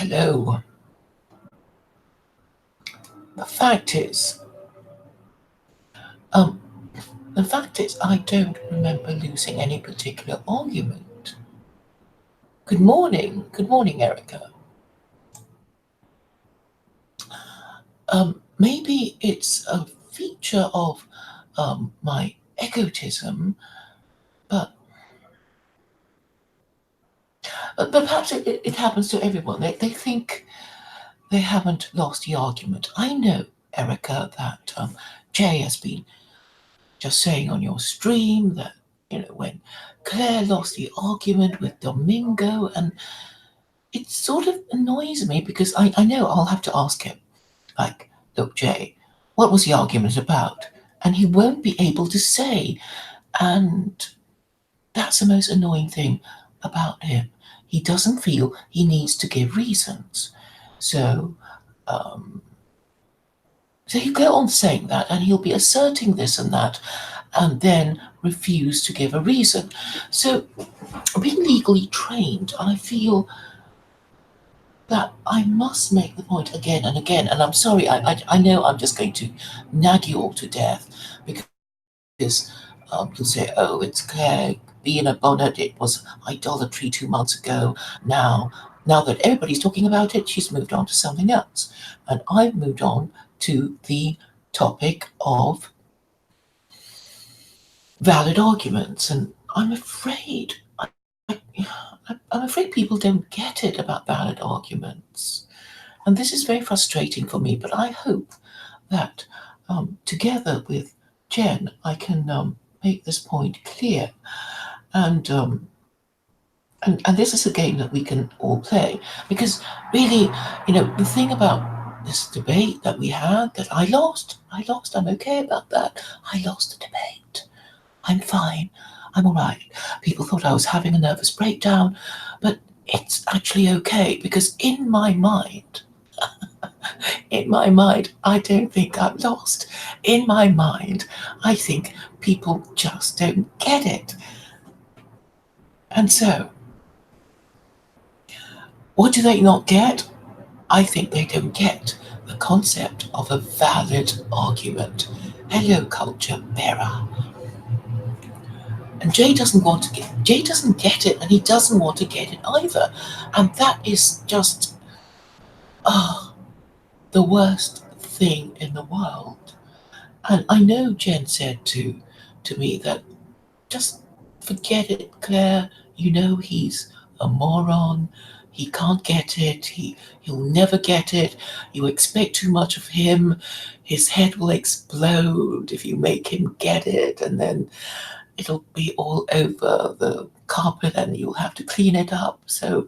Hello. The fact is, um, I don't remember losing any particular argument. Good morning. Good morning, Erica. Maybe it's a feature of my egotism, but but perhaps it happens to everyone. They think they haven't lost the argument. I know, Erica, that Jay has been just saying on your stream that, when Claire lost the argument with Domingo, and it sort of annoys me because I know I'll have to ask him, like, look, Jay, what was the argument about? And he won't be able to say. And that's the most annoying thing about him. He doesn't feel he needs to give reasons. So, um, so he'll go on saying that, and he'll be asserting this and that, and then refuse to give a reason. So, being legally trained, I feel that I must make the point again and again. And I'm sorry, I know I'm just going to nag you all to death because you'll say, oh, it's Claire being a bonnet. It was idolatry 2 months ago. Now that everybody's talking about it, she's moved on to something else. And I've moved on to the topic of valid arguments. And I'm afraid, I'm afraid people don't get it about valid arguments. And this is very frustrating for me, but I hope that together with Jen, I can make this point clear. And, and this is a game that we can all play. Because really, the thing about this debate that we had that I lost, I'm okay about that. I lost the debate. I'm fine. I'm all right. People thought I was having a nervous breakdown, but it's actually okay because in my mind, I don't think I'm lost. In my mind, I think people just don't get it. And so, what do they not get? I think they don't get the concept of a valid argument. Hello, culture bearer. And Jay doesn't get it, and he doesn't want to get it either. And that is just the worst thing in the world. And I know Jen said to me that just forget it, Claire. You know he's a moron. He can't get it. He'll never get it. You expect too much of him. His head will explode if you make him get it, and then it'll be all over the carpet and you'll have to clean it up. So,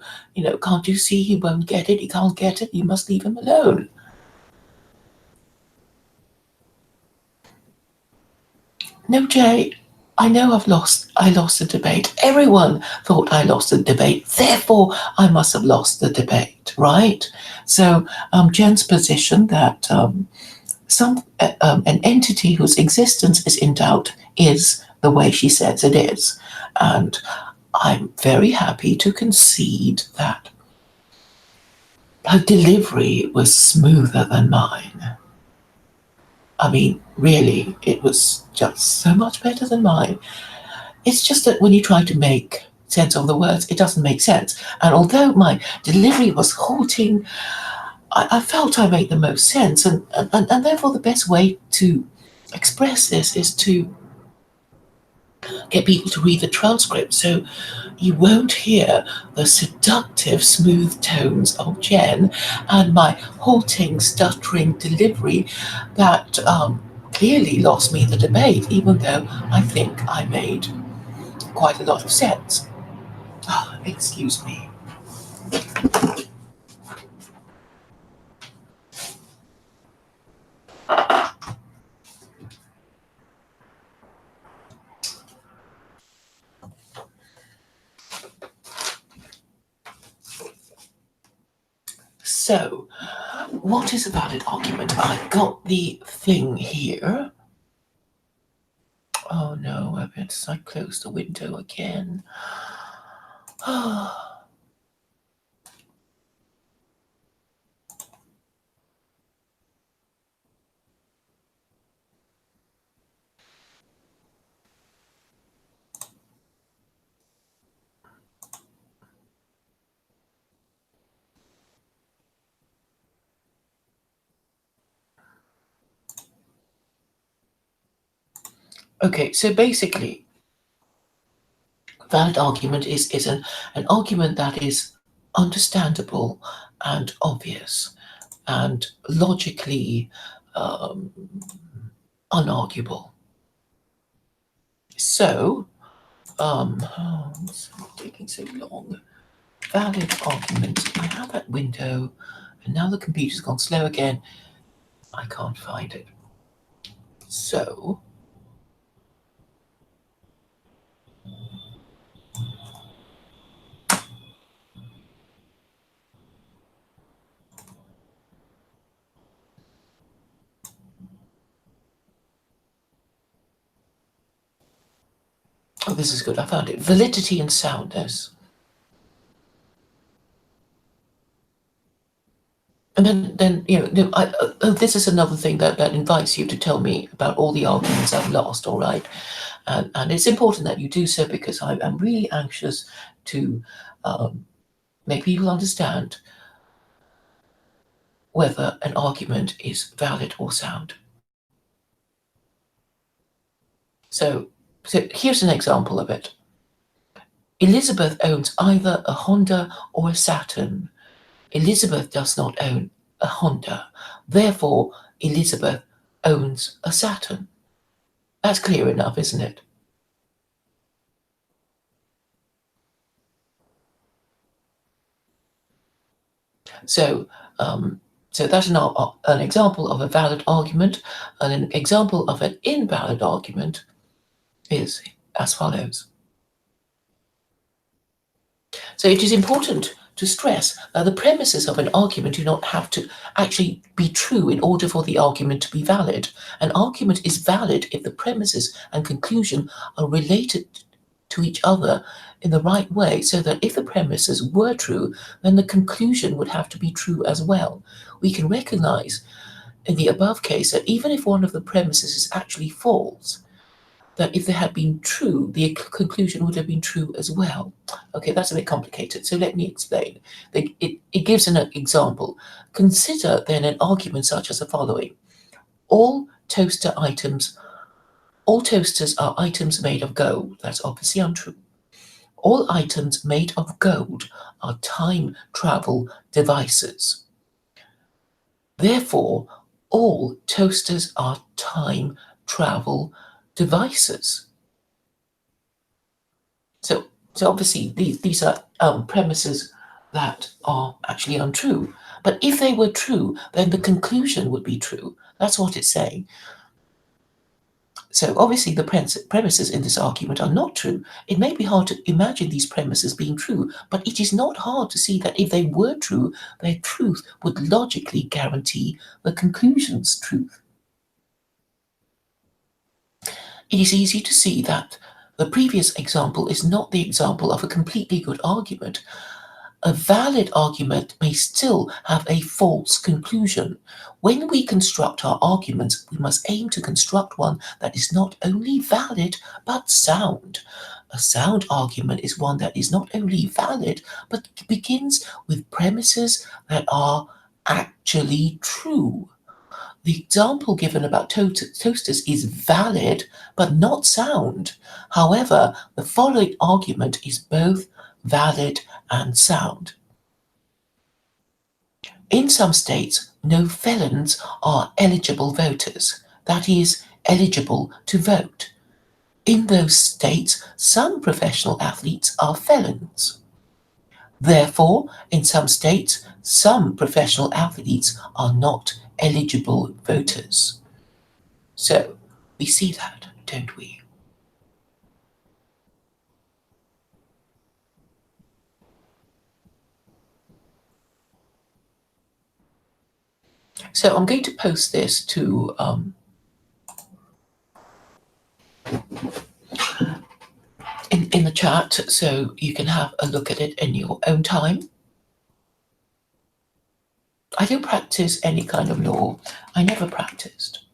can't you see he won't get it? He can't get it. You must leave him alone. No, Jay, I know I lost the debate. Everyone thought I lost the debate. Therefore, I must have lost the debate, right? So, Jen's position that an entity whose existence is in doubt is the way she says it is. And I'm very happy to concede that her delivery was smoother than mine. I mean, really, it was just so much better than mine. It's just that when you try to make sense of the words, it doesn't make sense. And although my delivery was halting, I felt I made the most sense. And therefore, the best way to express this is to get people to read the transcript. So you won't hear the seductive, smooth tones of Jen and my halting, stuttering delivery that clearly lost me the debate, even though I think I made quite a lot of sense. Oh, excuse me. So, what is a valid argument? I've got the thing here. Oh no, I closed the window again. Okay, so basically, valid argument is an argument that is understandable and obvious and logically um, unarguable. So, what's taking so long? Valid argument. I have that window, and now the computer's gone slow again. I can't find it. So, oh, this is good. I found it. Validity and soundness. And then this is another thing that invites you to tell me about all the arguments I've lost, all right? And it's important that you do so because I'm really anxious to make people understand whether an argument is valid or sound. So, so here's an example of it. Elizabeth owns either a Honda or a Saturn. Elizabeth does not own a Honda. Therefore, Elizabeth owns a Saturn. That's clear enough, isn't it? So, so that's an example of a valid argument, and an example of an invalid argument is as follows. So it is important to stress that the premises of an argument do not have to actually be true in order for the argument to be valid. An argument is valid if the premises and conclusion are related to each other in the right way, so that if the premises were true, then the conclusion would have to be true as well. We can recognize in the above case that even if one of the premises is actually false, that if they had been true, the conclusion would have been true as well. Okay, that's a bit complicated, so let me explain. It gives an example. Consider then an argument such as the following. All toaster items, all toasters are items made of gold. That's obviously untrue. All items made of gold are time travel devices. Therefore, all toasters are time travel devices. So obviously these are premises that are actually untrue. But if they were true, then the conclusion would be true. That's what it's saying. So obviously the premises in this argument are not true. It may be hard to imagine these premises being true, but it is not hard to see that if they were true, their truth would logically guarantee the conclusion's truth. It is easy to see that the previous example is not the example of a completely good argument. A valid argument may still have a false conclusion. When we construct our arguments, we must aim to construct one that is not only valid but sound. A sound argument is one that is not only valid but begins with premises that are actually true. The example given about toasters is valid but not sound. However, the following argument is both valid and sound. In some states, no felons are eligible voters, that is, eligible to vote. In those states, some professional athletes are felons. Therefore, in some states, some professional athletes are not eligible voters. So, we see that, don't we? So I'm going to post this to in the chat so you can have a look at it in your own time. I don't practice any kind of law. I never practiced.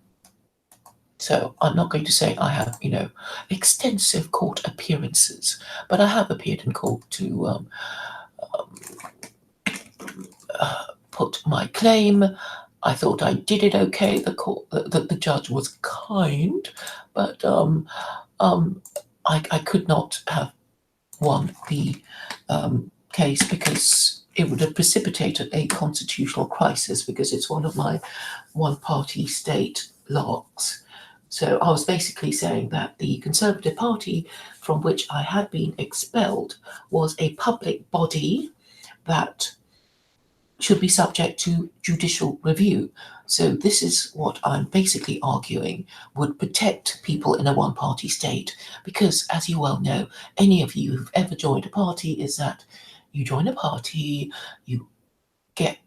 So I'm not going to say I have, extensive court appearances, but I have appeared in court to put my claim I thought I did it okay. The judge was kind, but um, I could not have won the case because it would have precipitated a constitutional crisis because it's one of my one-party state locks. So I was basically saying that the Conservative Party, from which I had been expelled, was a public body that should be subject to judicial review. So this is what I'm basically arguing would protect people in a one-party state. Because as you well know, any of you who've ever joined a party is that you join a party, you get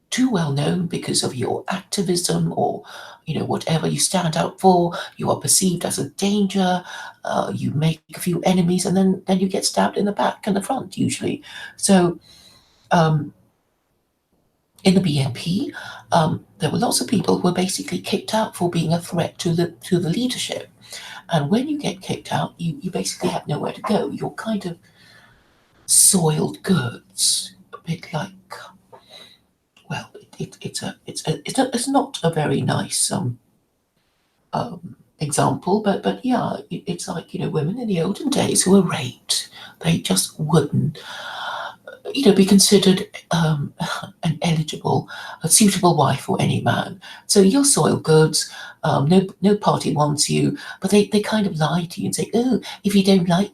too well known because of your activism or whatever you stand out for. You are perceived as a danger. You make a few enemies, and then you get stabbed in the back and the front usually. So um, in the BNP, there were lots of people who were basically kicked out for being a threat to the leadership. And when you get kicked out, you basically have nowhere to go. You're kind of soiled goods, a bit like, well, it's not a very nice example, but yeah, it's like women in the olden days who were raped. They just wouldn't be considered an eligible, a suitable wife for any man. So you're soiled goods. No party wants you, but they kind of lie to you and say, "Oh, if you don't like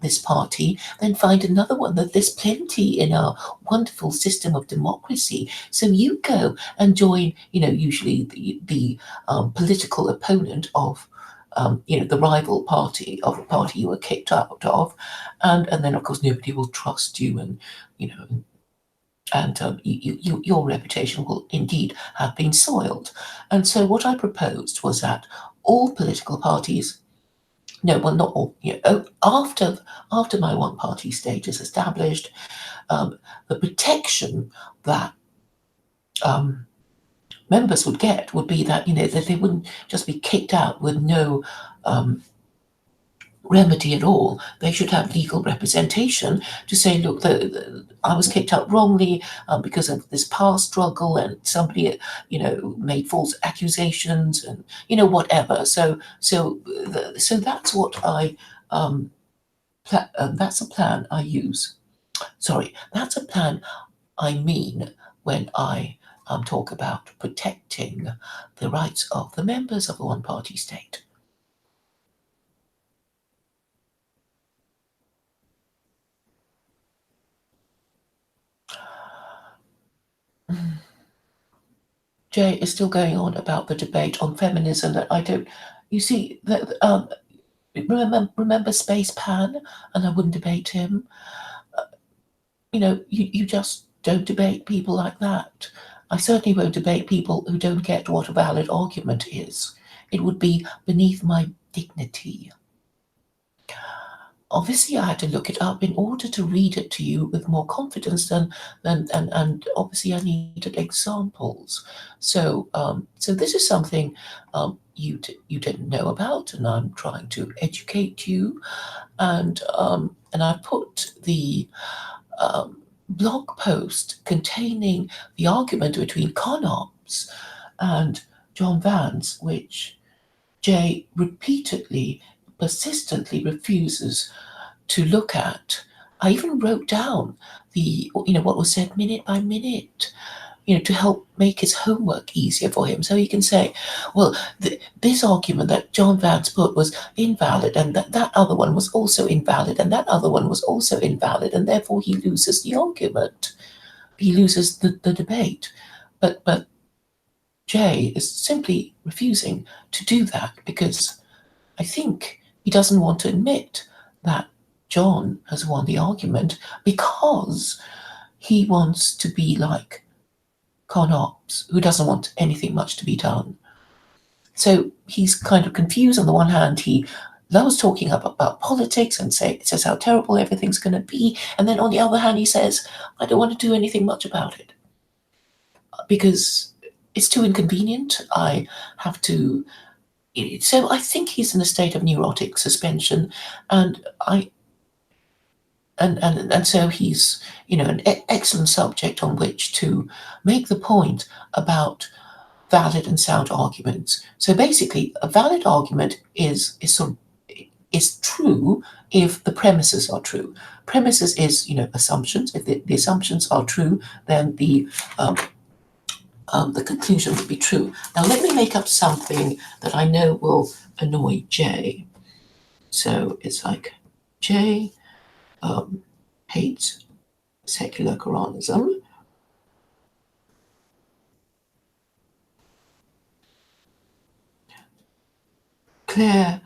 this party, then find another one. That there's plenty in our wonderful system of democracy. So you go and join. Usually the political opponent of." The rival party of a party you were kicked out of, and then of course nobody will trust you, and you know, and your reputation will indeed have been soiled. And so what I proposed was that all political parties, no, well, not all, after my one-party state is established, the protection that um, members would get would be that that they wouldn't just be kicked out with no um, remedy at all. They should have legal representation to say, look, I was kicked out wrongly because of this past struggle, and somebody, made false accusations, and whatever. So that's what that's a plan I use. Sorry, that's a plan I mean when I talk about protecting the rights of the members of a one-party state. Jay is still going on about the debate on feminism that I don't. You see, that remember Space Pan, and I wouldn't debate him. You just don't debate people like that. I certainly won't debate people who don't get what a valid argument is. It would be beneath my dignity. Obviously, I had to look it up in order to read it to you with more confidence and obviously I needed examples. So this is something you didn't know about, and I'm trying to educate you. And I put the blog post containing the argument between Conops and John Vance, which Jay repeatedly, persistently refuses to look at. I even wrote down what was said minute by minute, to help make his homework easier for him. So he can say, well, this argument that John Vance put was invalid, and that other one was also invalid, and that other one was also invalid, and therefore he loses the argument. He loses the debate. But Jay is simply refusing to do that because I think he doesn't want to admit that John has won the argument because he wants to be like Conops, who doesn't want anything much to be done. So he's kind of confused. On the one hand, he loves talking about politics and says how terrible everything's going to be. And then on the other hand, he says, I don't want to do anything much about it because it's too inconvenient. I have to. So I think he's in a state of neurotic suspension. And and so he's, an excellent subject on which to make the point about valid and sound arguments. So basically, a valid argument is true if the premises are true. Premises is, assumptions. If the assumptions are true, then the conclusion would be true. Now let me make up something that I know will annoy Jay. So it's like Jay hates secular Quranism. Claire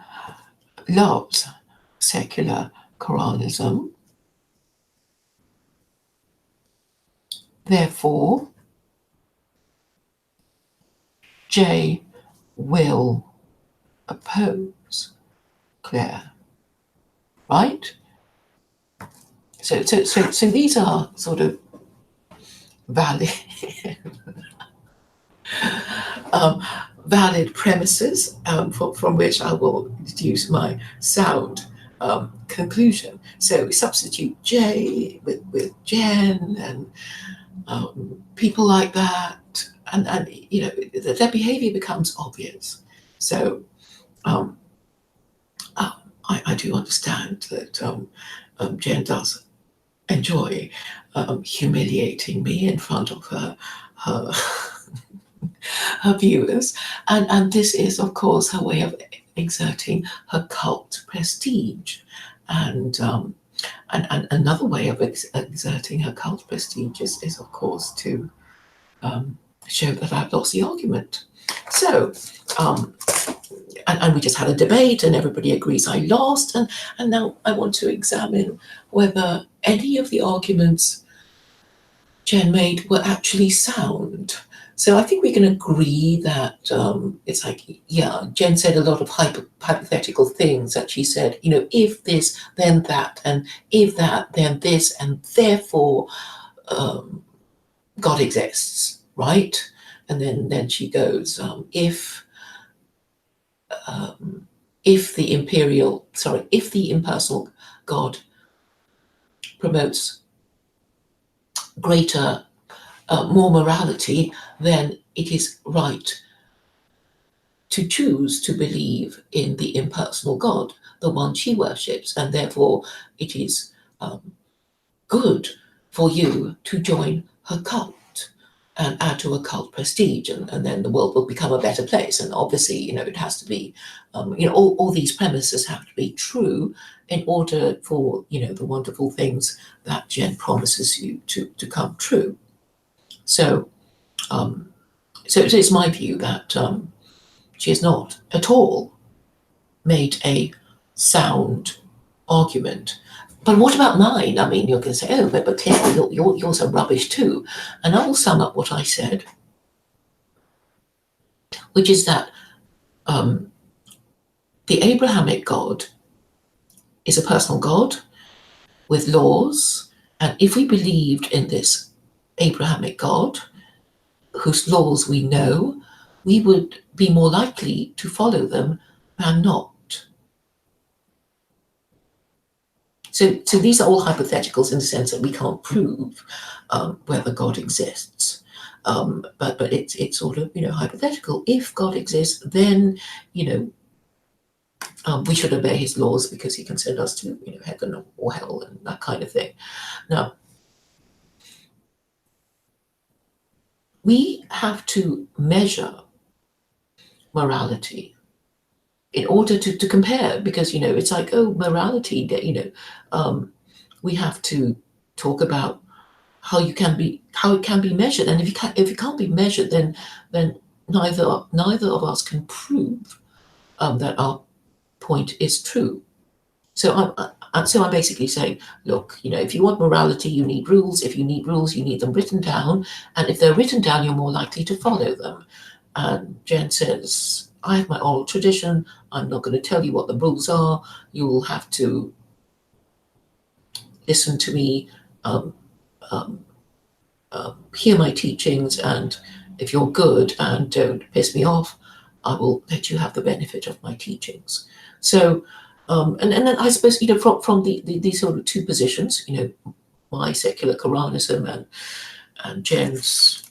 loves secular Quranism. Therefore, Jay will oppose Claire. Right? So these are sort of valid valid premises from which I will deduce my sound conclusion. So we substitute Jay with Jen and people like that, and their behaviour becomes obvious. So I do understand that Jen does enjoy humiliating me in front of her her viewers, and this is, of course, her way of exerting her cult prestige, and another way of exerting her cult prestige is of course to show that I've lost the argument. So and we just had a debate and everybody agrees I lost, and now I want to examine whether any of the arguments Jen made were actually sound. So I think we can agree that it's like, yeah, Jen said a lot of hypothetical things that she said, if this, then that, and if that, then this, and therefore God exists, right? And then she goes, if the impersonal God promotes greater, more morality, then it is right to choose to believe in the impersonal God, the one she worships, and therefore it is good for you to join her cult and add to her cult prestige, and then the world will become a better place. And obviously, it has to be, all these premises have to be true in order for, the wonderful things that Jen promises you to come true. So, so it's my view that she has not at all made a sound argument. But what about mine? I mean, you're going to say, oh, but Claire, yours are rubbish too. And I will sum up what I said, which is that the Abrahamic God is a personal God with laws. And if we believed in this Abrahamic God, whose laws we know, we would be more likely to follow them than not. So these are all hypotheticals in the sense that we can't prove whether God exists. But it's sort of, hypothetical. If God exists, then, we should obey his laws because he can send us to, heaven or hell and that kind of thing. Now, we have to measure morality in order to compare, because, it's like, oh, morality, we have to talk about how it can be measured. And if it can't be measured, then neither of us can prove that our point is true. So I'm basically saying, look, if you want morality, you need rules. If you need rules, you need them written down. And if they're written down, you're more likely to follow them. And Jen says, I have my oral tradition. I'm not going to tell you what the rules are. You will have to listen to me, hear my teachings, and if you're good and don't piss me off, I will let you have the benefit of my teachings. So And then I suppose, from these sort of two positions, my secular Quranism and Jen's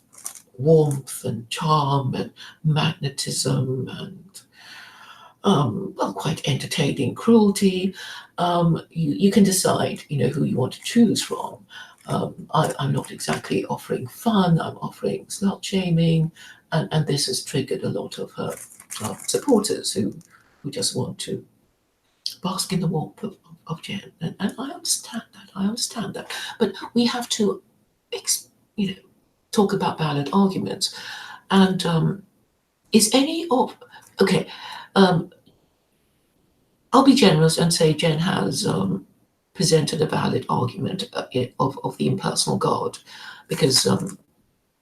warmth and charm and magnetism and well, quite entertaining cruelty. You can decide, who you want to choose from. I'm not exactly offering fun. I'm offering slut shaming, and this has triggered a lot of her supporters who just want to bask in the warmth of Jen, and I understand that. I understand that, but we have to, talk about valid arguments, and is any of okay. Um, I'll be generous and say Jen has presented a valid argument of the impersonal God, because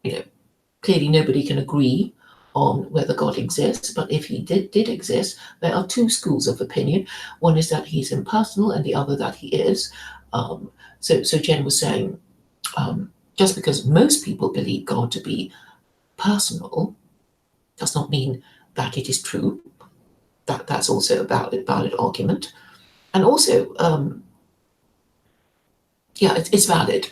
you know clearly nobody can agree on whether God exists, but if he did exist, there are two schools of opinion. One is that he's impersonal, and the other that he is. So Jen was saying, just because most people believe God to be personal does not mean that it is true. That's also a valid argument, and also, yeah, it's valid.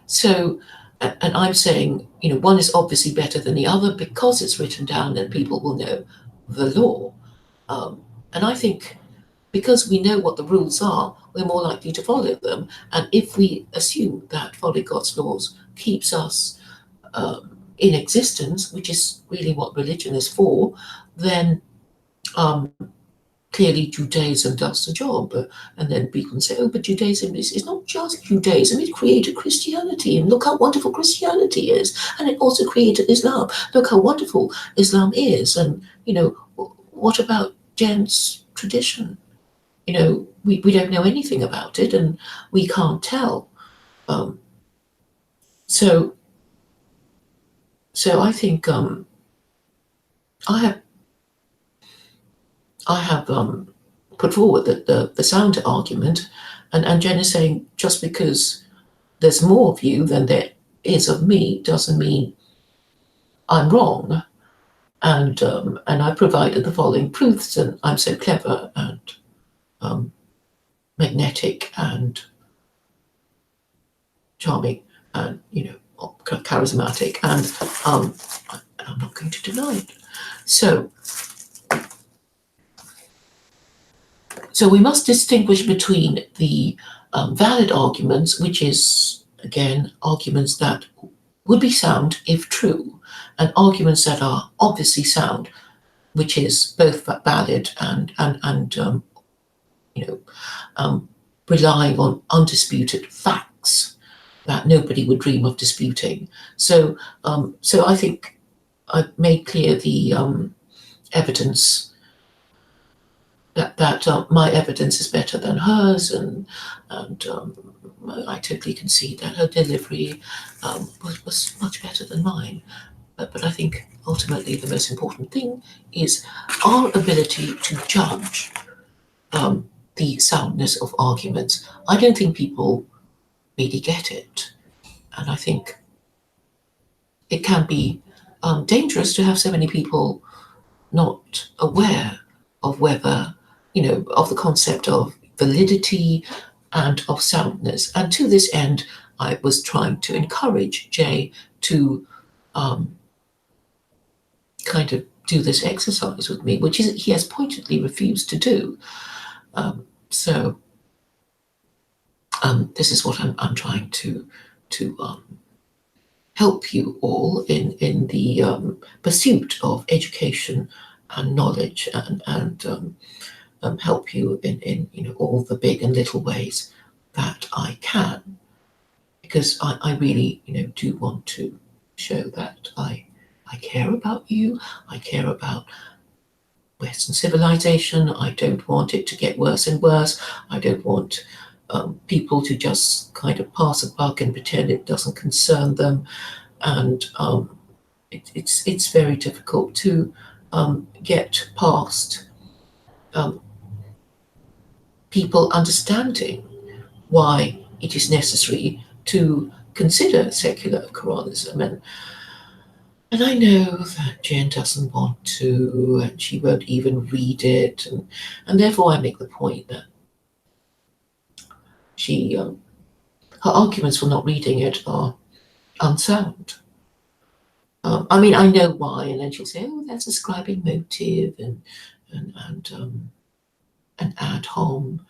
So, and I'm saying, one is obviously better than the other because it's written down and people will know the law. And I think because we know what the rules are, we're more likely to follow them. And if we assume that following God's laws keeps us in existence, which is really what religion is for, then clearly Judaism does the job. And then people can say, oh, but Judaism is not just Judaism, it created Christianity, and look how wonderful Christianity is. And it also created Islam. Look how wonderful Islam is. And, what about Jen's tradition? We don't know anything about it, and we can't tell. So I think I have put forward the sound argument, and Jen is saying just because there's more of you than there is of me doesn't mean I'm wrong. And I provided the following proofs, and I'm so clever and magnetic and charming and charismatic, and I'm not going to deny it. So we must distinguish between the valid arguments, which is again arguments that would be sound if true, and arguments that are obviously sound, which is both valid and relying on undisputed facts that nobody would dream of disputing. So I think I've made clear the evidence that my evidence is better than hers, and I totally concede that her delivery was much better than mine. But I think ultimately the most important thing is our ability to judge the soundness of arguments. I don't think people really get it, and I think it can be dangerous to have so many people not aware of whether, of the concept of validity and of soundness. And to this end, I was trying to encourage Jay to kind of do this exercise with me, which he has pointedly refused to do. So this is what I'm trying to help you all in the pursuit of education and knowledge, and help you in all the big and little ways that I can, because I really do want to show that I care about you. I care about Western civilization. I don't want it to get worse and worse. I don't want people to just kind of pass a buck and pretend it doesn't concern them. And it's very difficult to get past people understanding why it is necessary to consider secular Quranism. And And I know that Jen doesn't want to, and she won't even read it, and therefore I make the point that she, her arguments for not reading it are unsound. I mean, I know why, and then she'll say, "Oh, that's ascribing motive and an ad hom."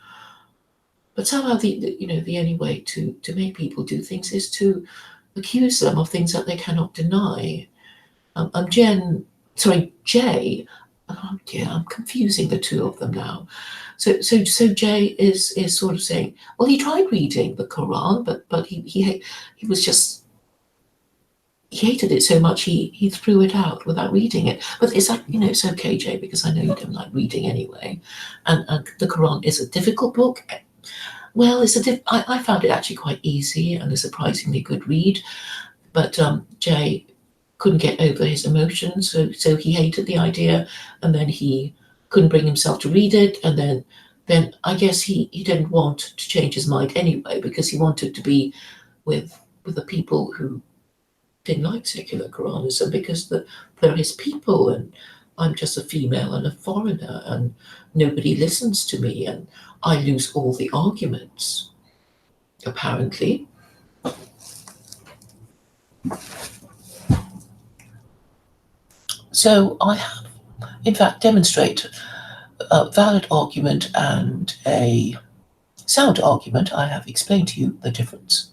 But somehow, the only way to make people do things is to accuse them of things that they cannot deny. Jay. Oh dear, I'm confusing the two of them now. So Jay is sort of saying, well, he tried reading the Quran, but he was just he hated it so much he threw it out without reading it. But it's like, it's okay, Jay, because I know you don't like reading anyway, and the Quran is a difficult book. Well, I found it actually quite easy and a surprisingly good read. But Jay couldn't get over his emotions, so he hated the idea, and then he couldn't bring himself to read it, and then I guess he didn't want to change his mind anyway because he wanted to be with the people who didn't like secular Quranism because they're his people, and I'm just a female and a foreigner, and nobody listens to me, and I lose all the arguments, apparently. So I have, in fact, demonstrated a valid argument and a sound argument. I have explained to you the difference.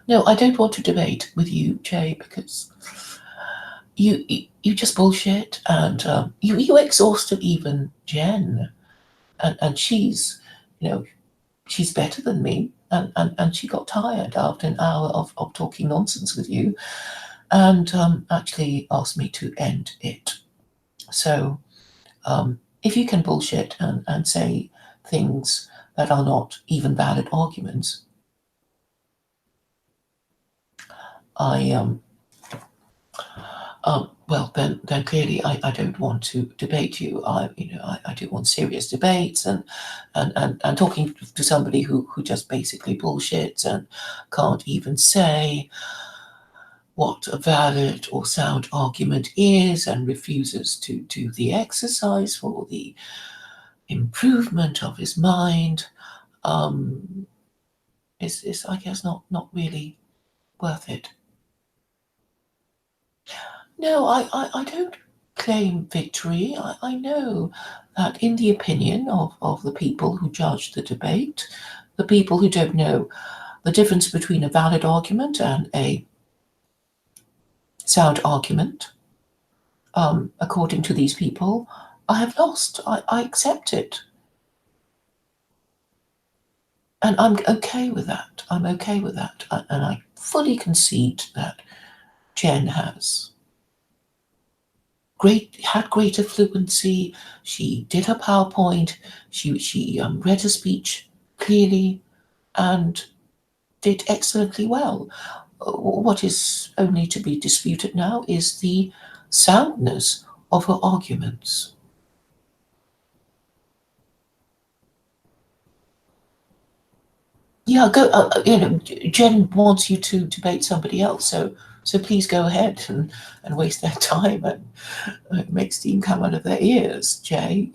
No, I don't want to debate with you, Jay, because you just bullshit, and you exhausted even Jen, and you know, she's better than me, and she got tired after an hour of talking nonsense with you, and actually asked me to end it. So if you can bullshit and say things that are not even valid arguments, I well then clearly I don't want to debate you. I do want serious debates, and talking to somebody who just basically bullshits and can't even say what a valid or sound argument is, and refuses to do the exercise for the improvement of his mind, um, is I guess not really worth it. No, I don't claim victory. I know that in the opinion of the people who judge the debate, the people who don't know the difference between a valid argument and a sound argument, according to these people, I have lost. I accept it. And I'm okay with that. I'm okay with that. And I fully concede that Jen had greater fluency. She did her PowerPoint. She read her speech clearly and did excellently well. What is only to be disputed now is the soundness of her arguments. Yeah, go. Jen wants you to debate somebody else, so please go ahead and waste their time and make steam come out of their ears, Jay.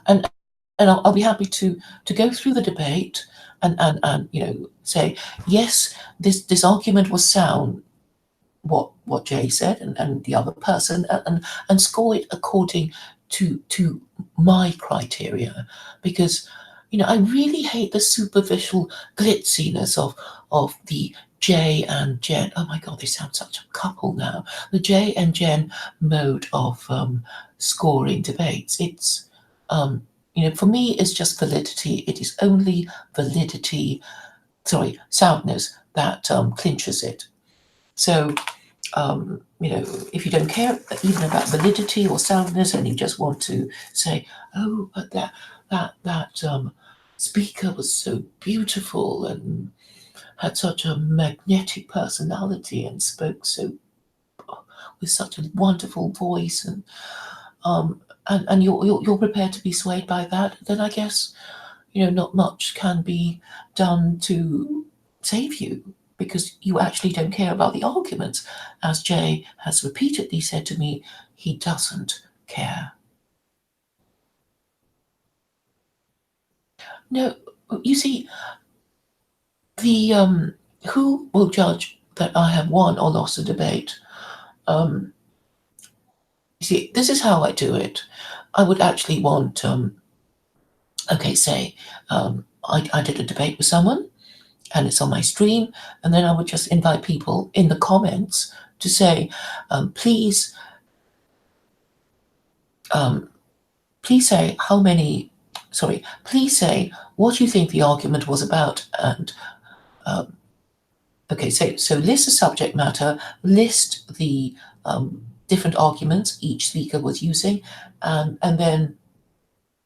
And I'll be happy to go through the debate and say yes, this argument was sound, what Jay said and the other person, and score it according to my criteria, because I really hate the superficial glitziness of the Jay and Jen. Oh my God, they sound such a couple now. The Jay and Jen mode of scoring debates. It's for me, it's just validity. It is only validity, sorry, soundness that clinches it. So if you don't care even about validity or soundness, and you just want to say, "Oh, but that speaker was so beautiful and had such a magnetic personality and spoke so with such a wonderful voice," and you're prepared to be swayed by that, then I guess not much can be done to save you. because you actually don't care about the arguments. As Jay has repeatedly said to me, he doesn't care. No, you see, the who will judge that I have won or lost a debate? You see, this is how I do it. I would actually want, okay, say, I did a debate with someone, and it's on my stream, and then I would just invite people in the comments to say, please, um, please say how many. Sorry, please say what you think the argument was about, and okay, so list the subject matter, list the different arguments each speaker was using, and then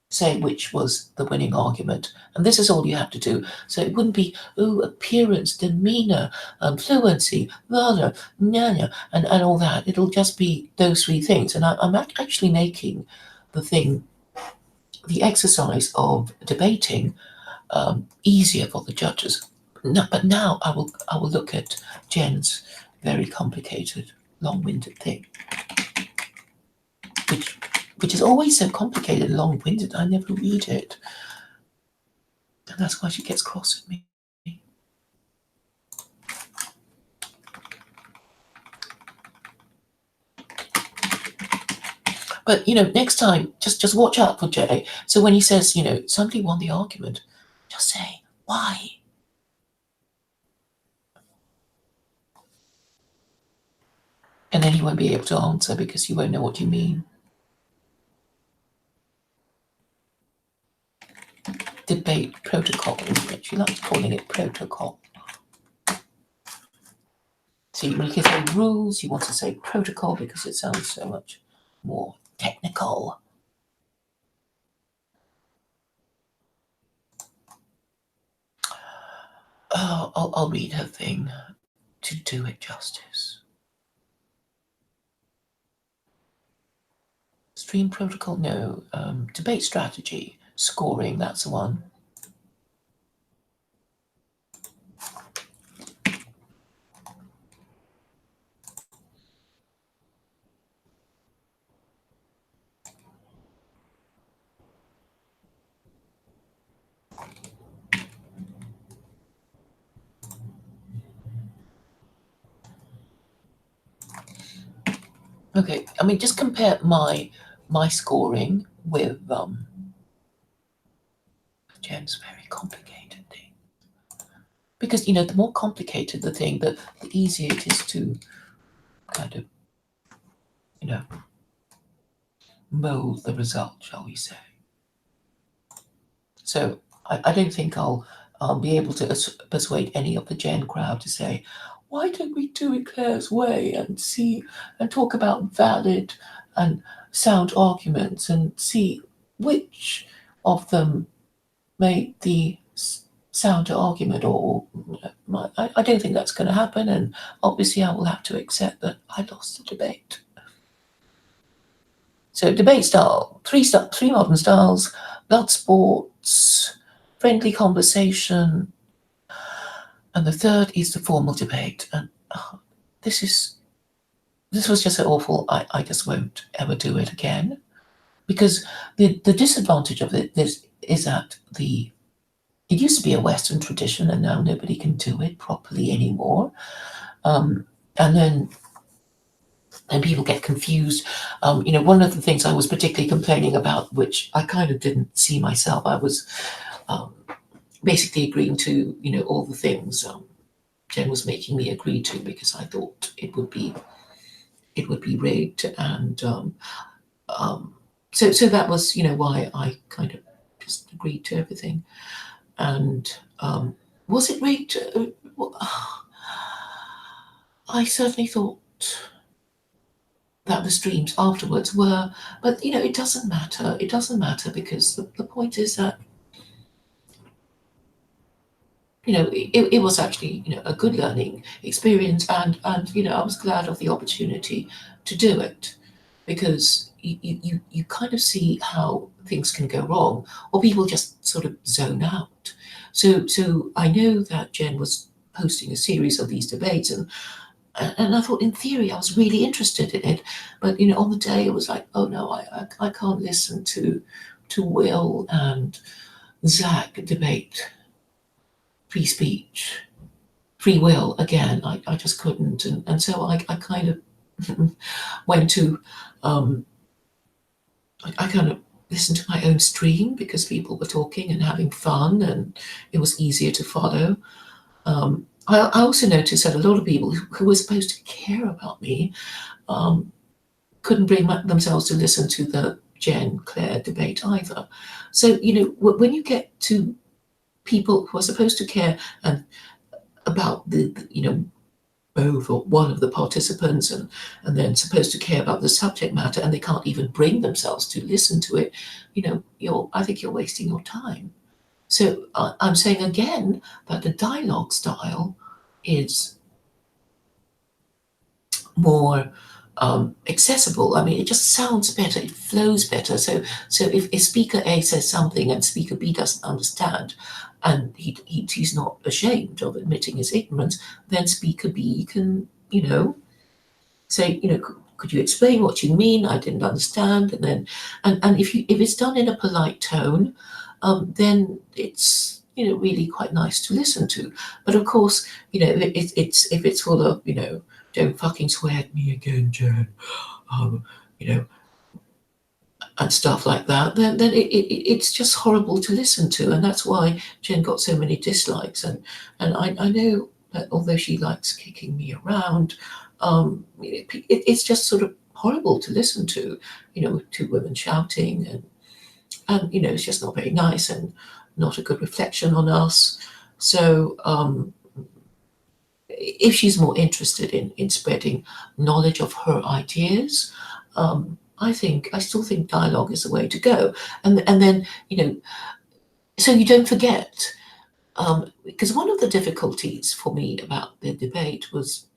say which was the winning argument. And this is all you have to do. So it wouldn't be, oh, appearance, demeanor, fluency, rather, and all that. It'll just be those three things. And I'm actually making the exercise of debating easier for the judges. No, but now I will look at Jen's very complicated, long-winded thing, which is always so complicated and long-winded. I never read it, and that's why she gets cross with me. But next time, just watch out for Jay. So when he says, somebody won the argument, just say why. And then he won't be able to answer because you won't know what you mean. Debate protocol. She likes calling it protocol. See, when you can say rules, you want to say protocol because it sounds so much more technical. I'll read her thing to do it justice. Stream protocol, no. Debate strategy, scoring, that's the one. Okay, I mean, just compare my scoring with Jen's very complicated thing. Because the more complicated the thing, the easier it is to kind of mold the result, shall we say. So I don't think I'll be able to persuade any of the Jen crowd to say, why don't we do it Claire's way and talk about valid and sound arguments and see which of them made the sounder argument, or I don't think that's going to happen, and obviously I will have to accept that I lost the debate. So debate style, three modern styles: blood sports, friendly conversation, and the third is the formal debate. And this was just so awful. I just won't ever do it again, because the disadvantage of this is that it used to be a Western tradition, and now nobody can do it properly anymore. And then people get confused. One of the things I was particularly complaining about, which I kind of didn't see myself, I was basically agreeing to, all the things Jen was making me agree to, because I thought it would be rigged, and so that was, why I kind of just agreed to everything. And was it rigged? I certainly thought that the streams afterwards were, but it doesn't matter. It doesn't matter, because the point is that it was actually a good learning experience, and I was glad of the opportunity to do it, because you kind of see how things can go wrong, or people just sort of zone out. So I know that Jen was hosting a series of these debates, and I thought, in theory, I was really interested in it, but on the day it was like, oh no, I can't listen to Will and Zach debate free speech, free will again. I just couldn't, and so I kind of went to I kind of listened to my own stream because people were talking and having fun, and it was easier to follow. I also noticed that a lot of people who were supposed to care about me couldn't bring themselves to listen to the Jen Claire debate either. So, when you get to people who are supposed to care and about the both or one of the participants, and then supposed to care about the subject matter, and they can't even bring themselves to listen to it, I think you're wasting your time. So I'm saying again that the dialogue style is more accessible. I mean, it just sounds better, it flows better. So if speaker A says something and speaker B doesn't understand, and he's not ashamed of admitting his ignorance, then speaker B can, say, could you explain what you mean? I didn't understand. And then, and if it's done in a polite tone, then it's really quite nice to listen to. But of course, if it's full of don't fucking swear at me again, Jen, you know, and stuff like that, then it's just horrible to listen to, and that's why Jen got so many dislikes. And I know that although she likes kicking me around, it's just sort of horrible to listen to, two women shouting, and it's just not very nice and not a good reflection on us. So if she's more interested in spreading knowledge of her ideas, I still think dialogue is the way to go. And then, so you don't forget, because one of the difficulties for me about the debate was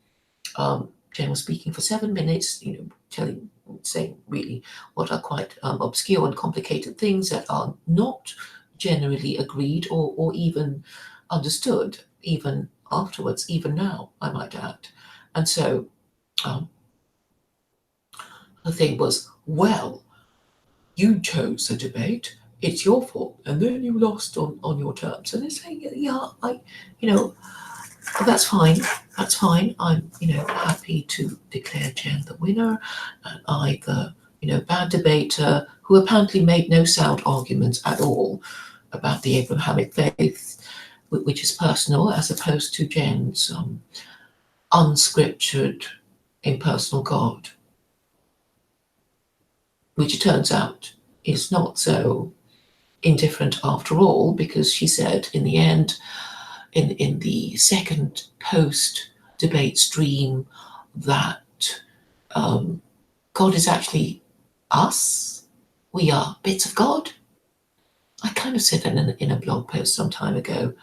Jen was speaking for 7 minutes, saying really what are quite obscure and complicated things that are not generally agreed or even understood, even afterwards, even now, I might add. And so the thing was, well, you chose the debate, it's your fault, and then you lost on your terms. And they're saying, yeah, that's fine. That's fine. I'm, happy to declare Jen the winner, and I, the, bad debater who apparently made no sound arguments at all about the Abrahamic faith, which is personal, as opposed to Jen's unscriptured, impersonal God, which it turns out is not so indifferent after all, because she said in the end, in the second post-debate stream, that God is actually us. We are bits of God. I kind of said that in a blog post some time ago.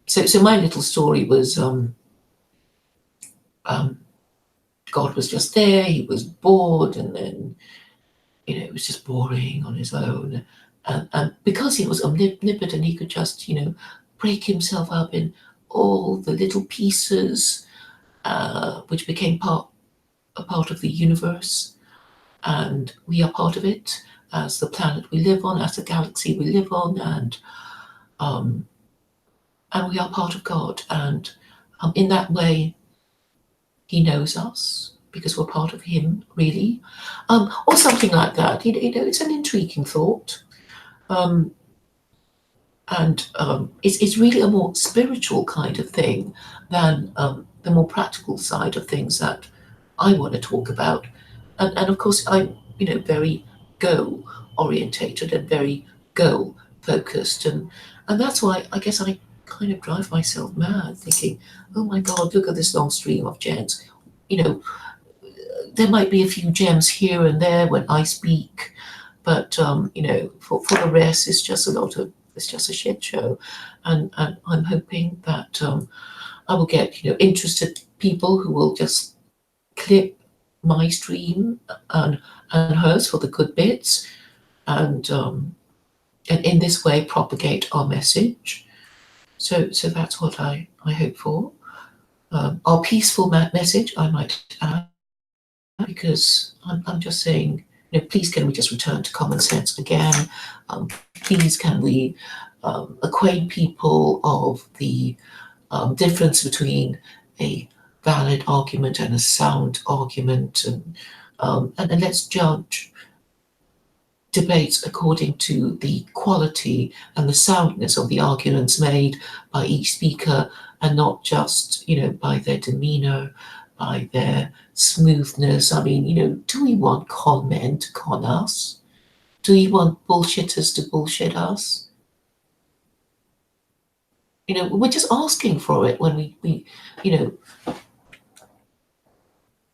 So my little story was God was just there, he was bored, and then, it was just boring on his own. And because he was omnipotent, he could just, break himself up in all the little pieces, which became a part of the universe. And we are part of it as the planet we live on, as the galaxy we live on, and we are part of God. And in that way, he knows us because we're part of him, really, or something like that. It's an intriguing thought, and it's really a more spiritual kind of thing than the more practical side of things that I want to talk about. And of course, I'm very goal orientated and very goal focused, and that's why I guess I kind of drive myself mad, thinking, oh my God, look at this long stream of Jens. There might be a few gems here and there when I speak, but for the rest, it's just a shit show, and I'm hoping that I will get interested people who will just clip my stream and hers for the good bits, and in this way propagate our message. So that's what I hope for. Our peaceful message, I might add, because I'm just saying, please can we just return to common sense again? Please can we acquaint people of the difference between a valid argument and a sound argument, and let's judge debates according to the quality and the soundness of the arguments made by each speaker, and not just by their demeanor, by their smoothness. I mean, do we want con men to con us? Do we want bullshitters to bullshit us? We're just asking for it when we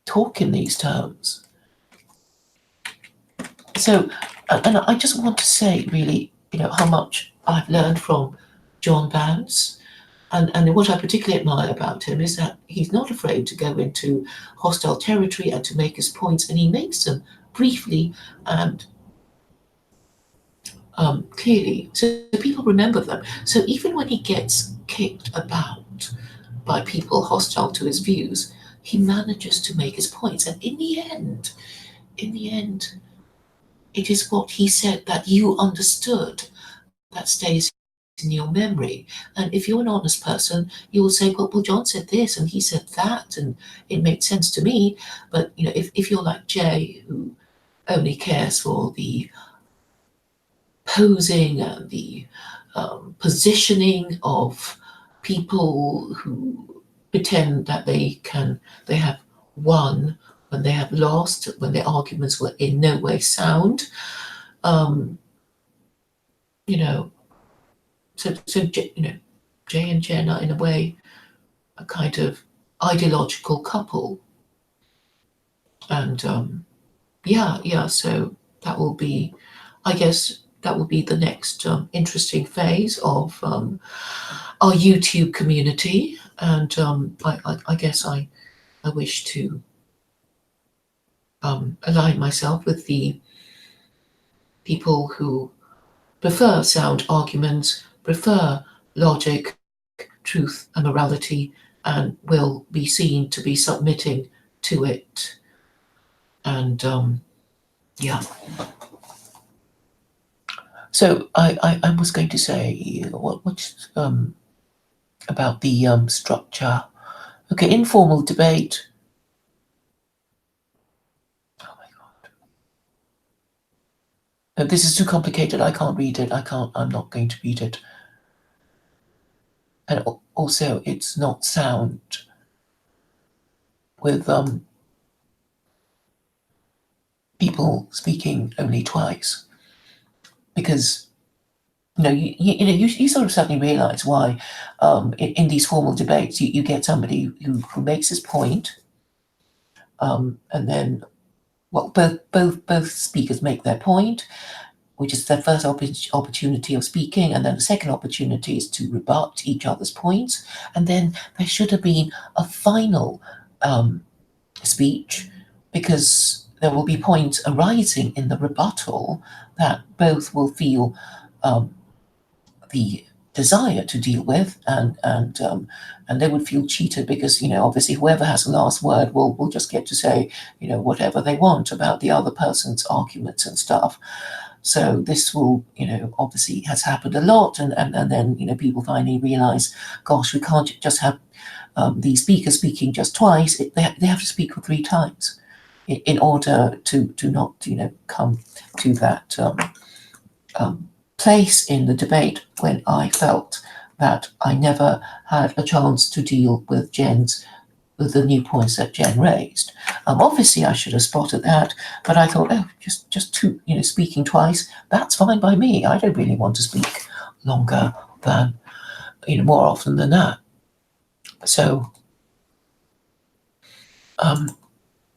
talk in these terms. So, and I just want to say really, how much I've learned from John Vance. And what I particularly admire about him is that he's not afraid to go into hostile territory and to make his points, and he makes them briefly and clearly, so people remember them. So even when he gets kicked about by people hostile to his views, he manages to make his points, and in the end, it is what he said that you understood that stays in your memory. And if you're an honest person, you will say, well, John said this and he said that, and it made sense to me. But if you're like Jay, who only cares for the posing and the positioning of people who pretend that they have won when they have lost, when their arguments were in no way sound, um, you know, so Jay and Jen are in a way a kind of ideological couple, and yeah. So that will be, I guess, that will be the next interesting phase of our YouTube community, and I guess I wish to align myself with the people who prefer sound arguments, prefer logic, truth, and morality, and will be seen to be submitting to it. And yeah. So I was going to say what about the structure. Okay, informal debate. Oh my god. No, this is too complicated. I can't read it. I'm not going to read it. And also, it's not sound with people speaking only twice, because you sort of suddenly realize why in these formal debates you get somebody who makes his point, and then well both speakers make their point, which is their first opportunity of speaking, and then the second opportunity is to rebut each other's points, and then there should have been a final speech, because there will be points arising in the rebuttal that both will feel the desire to deal with, and they would feel cheated, because obviously whoever has the last word will just get to say whatever they want about the other person's arguments and stuff. So this will obviously has happened a lot, and then people finally realize, gosh, we can't just have the speaker speaking just twice. They have to speak for 3 times in order to not come to that place in the debate when I felt that I never had a chance to deal with the new points that Jen raised. Obviously, I should have spotted that, but I thought, oh, just two, speaking twice, that's fine by me. I don't really want to speak longer than, more often than that. So,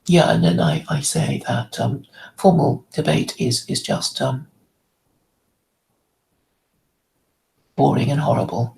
yeah, and then I say that formal debate is just boring and horrible.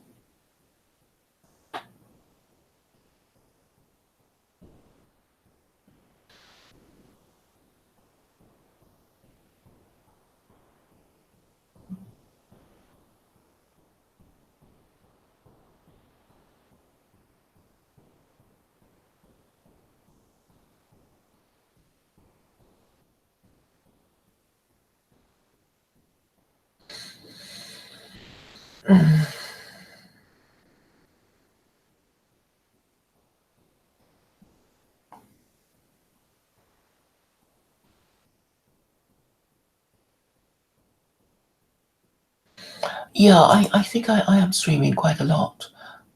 Yeah, I think I am streaming quite a lot,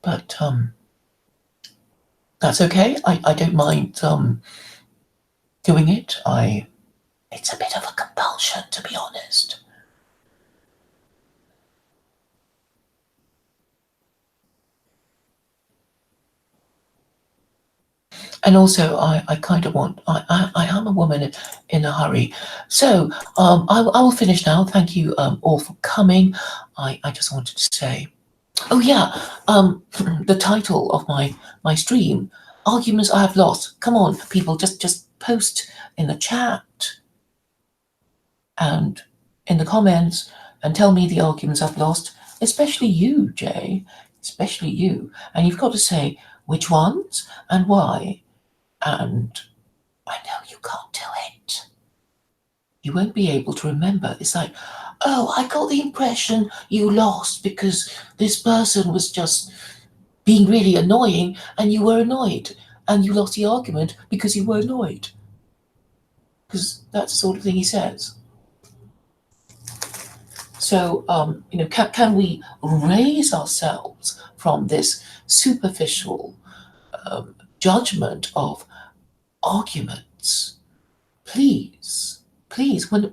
but that's okay. I don't mind doing it. It's a bit of a compulsion, to be honest. And also, I kind of want, I am a woman in a hurry. So I will finish now. Thank you all for coming. I just wanted to say, oh yeah, the title of my stream, Arguments I Have Lost. Come on, people, just post in the chat and in the comments and tell me the arguments I've lost, especially you, Jay, especially you. And you've got to say which ones and why. And I know you can't do it. You won't be able to remember. It's like, oh, I got the impression you lost because this person was just being really annoying and you were annoyed and you lost the argument because you were annoyed. Because that's the sort of thing he says. So, can we raise ourselves from this superficial judgment of arguments? Please, please, we're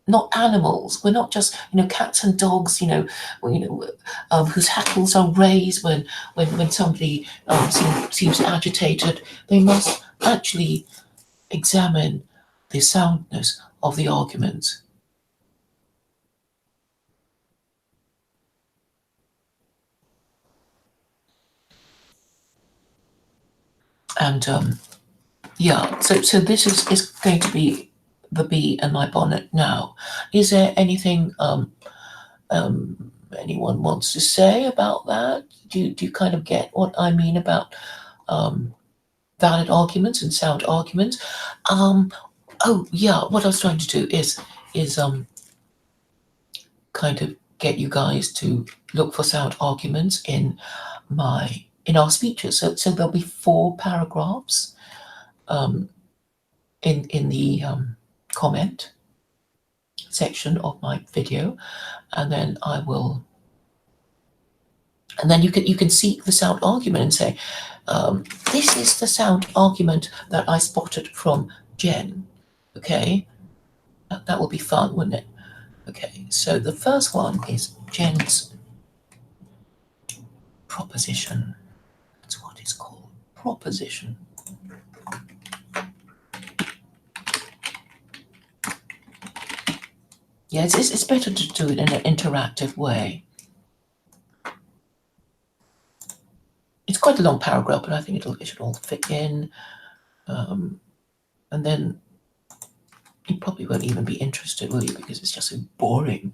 not animals. We're not just cats and dogs. Whose hackles are raised when somebody seems agitated. They must actually examine the soundness of the argument. And yeah, so this is going to be the bee and my bonnet now. Is there anything anyone wants to say about that? Do you kind of get what I mean about valid arguments and sound arguments? Oh yeah, what I was trying to do is kind of get you guys to look for sound arguments in our speeches. So there'll be 4 paragraphs in the comment section of my video, and then you can seek the sound argument and say, this is the sound argument that I spotted from Jen. Okay, that will be fun, wouldn't it? Okay, so the first one is Jen's proposition. That's what it's called, proposition. Yeah, it's better to do it in an interactive way. It's quite a long paragraph, but I think it should all fit in. And then you probably won't even be interested, will you? Because it's just so boring.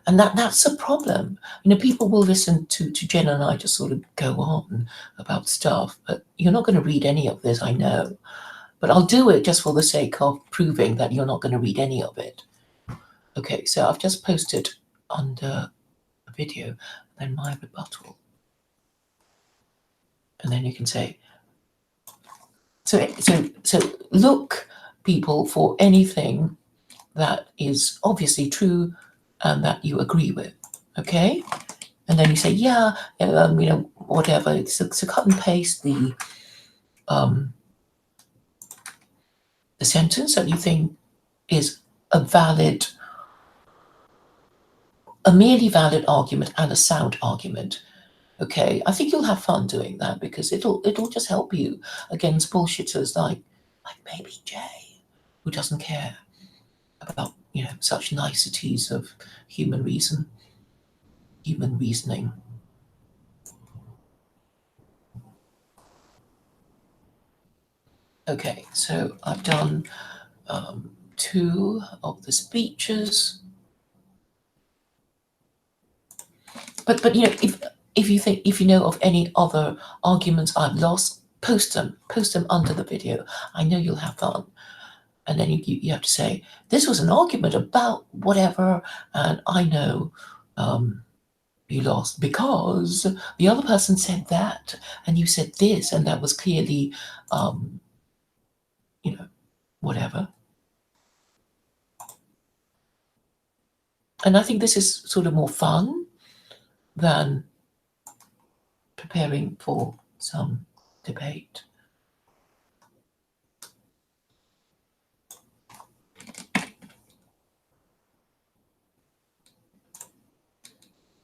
And that's a problem. People will listen to Jen and I just sort of go on about stuff, but you're not going to read any of this, I know. But I'll do it just for the sake of proving that you're not going to read any of it. Okay, so I've just posted under a video, then my rebuttal. And then you can say, so look, people, for anything that is obviously true and that you agree with, okay? And then you say, yeah, whatever. So cut and paste the sentence that you think is a merely valid argument and a sound argument. Okay, I think you'll have fun doing that because it'll just help you against bullshitters like maybe Jay, who doesn't care about such niceties of human reasoning. Okay, so I've done 2 of the speeches, but if you know of any other arguments I've lost, post them under the video. I know you'll have fun. And then you have to say, this was an argument about whatever, and I know you lost because the other person said that and you said this, and that was clearly, um, you know, whatever. And I think this is sort of more fun than preparing for some debate.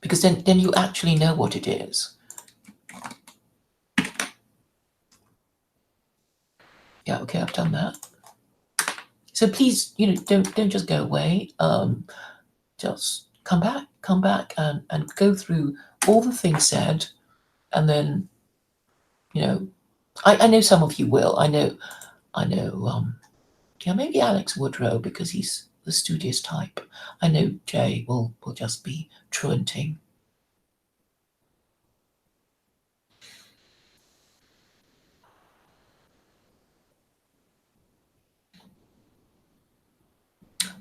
Because then you actually know what it is. Yeah, okay, I've done that. So please, don't just go away. Just come back, and go through all the things said, and then, you know, I know some of you will. I know. Yeah, maybe Alex Woodrow because he's the studious type. I know Jay will just be truanting.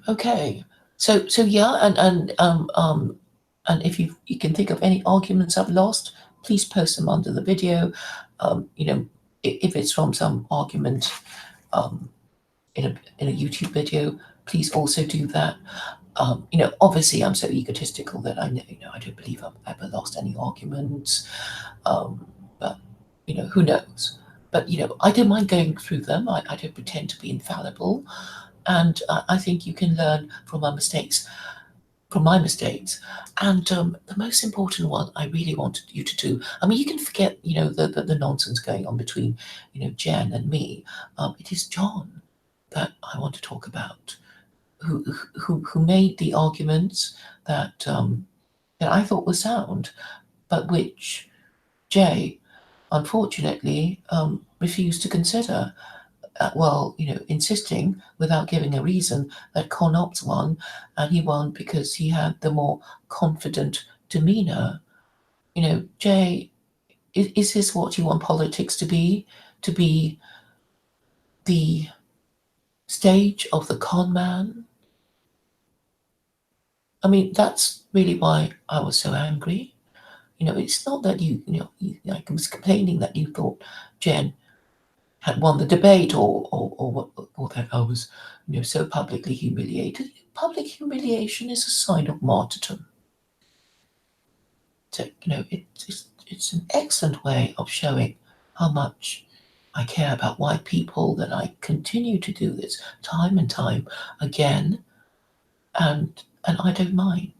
Okay. So yeah, and if you can think of any arguments I've lost, please post them under the video. If it's from some argument um, in a YouTube video, please also do that. Obviously, I'm so egotistical that I know, I don't believe I've ever lost any arguments. But who knows? But I don't mind going through them. I don't pretend to be infallible, and I think you can learn from our mistakes, from my mistakes. And the most important one I really wanted you to do. I mean, you can forget, the nonsense going on between, Jen and me. It is John that I want to talk about, who made the arguments that I thought were sound, but which Jay, unfortunately, refused to consider. While insisting without giving a reason that Connaught won, and he won because he had the more confident demeanor. Jay, is this what you want politics to be? To be the stage of the con man? I mean, that's really why I was so angry. It's not that I was complaining that you thought Jen had won the debate, or that I was, so publicly humiliated. Public humiliation is a sign of martyrdom. So, it's an excellent way of showing how much I care about white people, that I continue to do this time and time again, and I don't mind.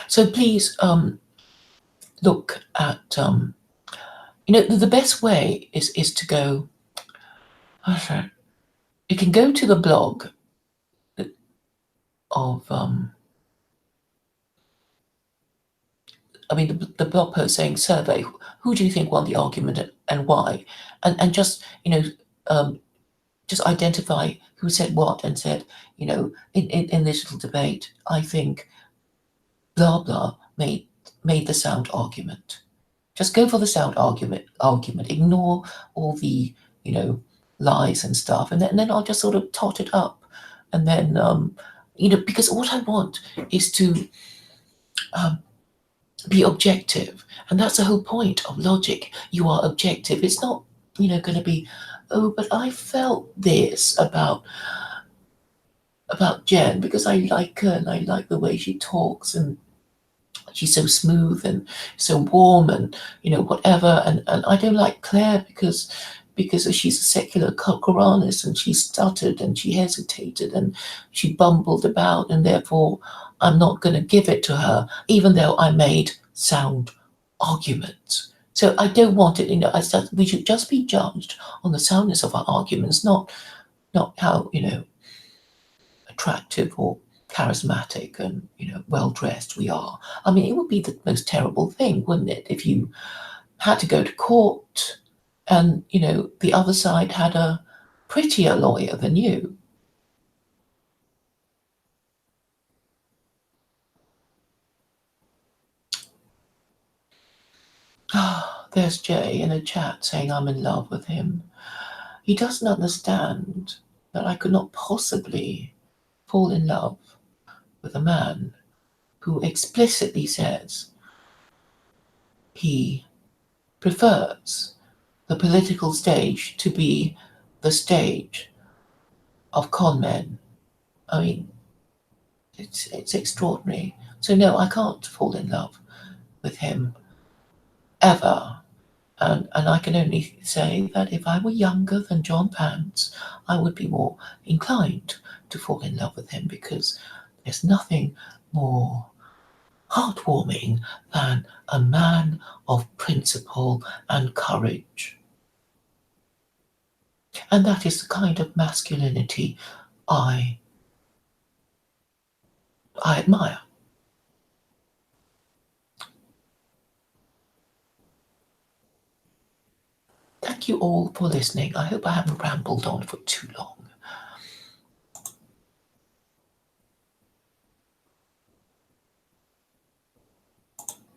So please look at the best way is to go. Okay, you can go to the blog of I mean, the blog post saying survey, who do you think won the argument and why? And just, just identify who said what and said, in this little debate, I think blah, blah made the sound argument. Just go for the sound argument. Ignore all the, you know, lies and stuff. And then I'll just sort of tot it up. And then, because what I want is to um, be objective, and that's the whole point of logic. You are objective. It's not going to be, oh, but I felt this about Jen because I like her and I like the way she talks, and she's so smooth and so warm, and whatever, and I don't like Claire because she's a secular Quranist, and she stuttered and she hesitated and she bumbled about, and therefore I'm not going to give it to her, even though I made sound arguments. So I don't want it, we should just be judged on the soundness of our arguments, not how, attractive or charismatic and well dressed we are. I mean, it would be the most terrible thing, wouldn't it, if you had to go to court and the other side had a prettier lawyer than you. There's Jay in a chat saying I'm in love with him. He doesn't understand that I could not possibly fall in love with a man who explicitly says he prefers the political stage to be the stage of con men. I mean, it's extraordinary. So no, I can't fall in love with him ever. And I can only say that if I were younger than John Pants, I would be more inclined to fall in love with him, because there's nothing more heartwarming than a man of principle and courage. And that is the kind of masculinity I admire. Thank you all for listening. I hope I haven't rambled on for too long.